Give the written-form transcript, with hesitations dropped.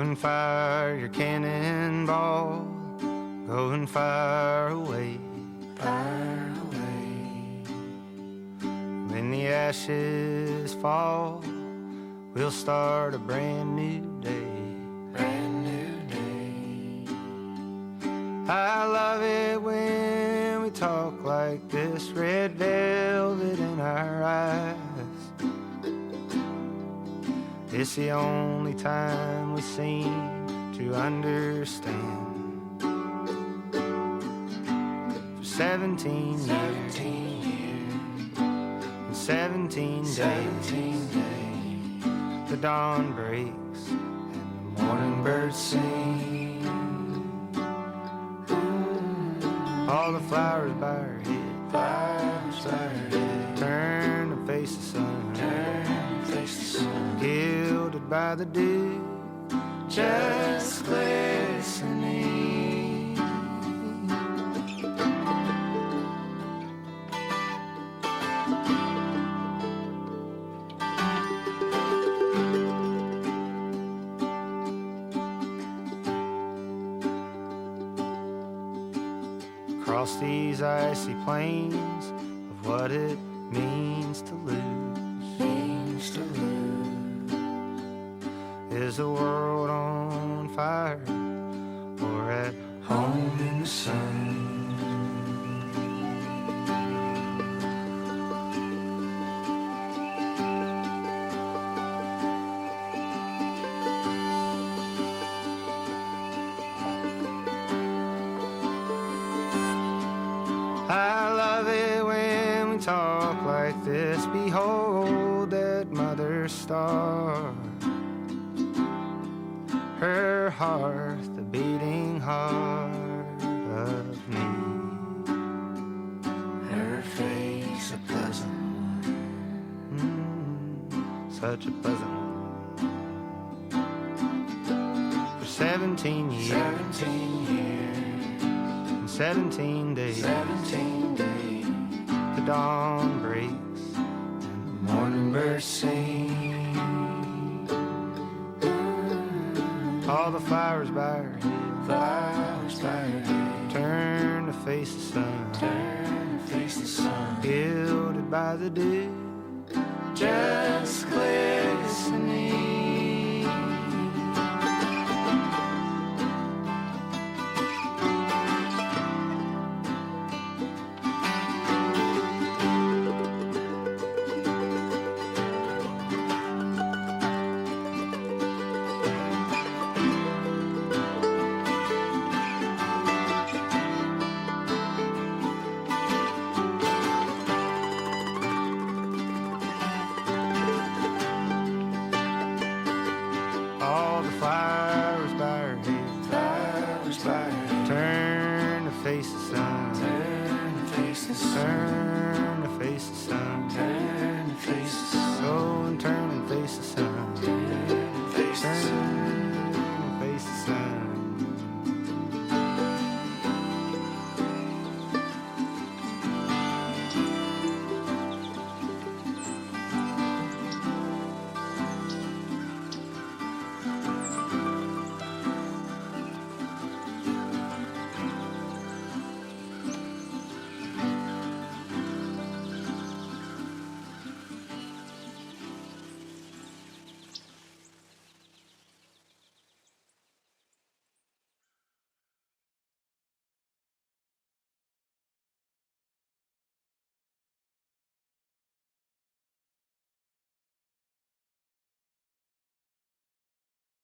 and fire your cannonball, go and fire away, fire away. When the ashes fall, we'll start a brand new day, brand new day. I love it when we talk like this, red velvet in our eyes. It's the only time we seem to understand. For 17 years and 17 days, the dawn breaks and the morning birds sing. All the flowers by her head, turn to face the sun, gilded by the dew, just glistening. Across these icy plains of what it means to lose, is the world on fire or at home in the sun? I love it when we talk like this. Behold that mother star, her heart, the beating heart of me. Her face a pleasant one, such a pleasant one. For 17 years, 17 years, and 17 days, 17 days, the dawn breaks and the morning birds sing. All the flowers by her head, turn to face the sun, gilded by the dew, just glistening.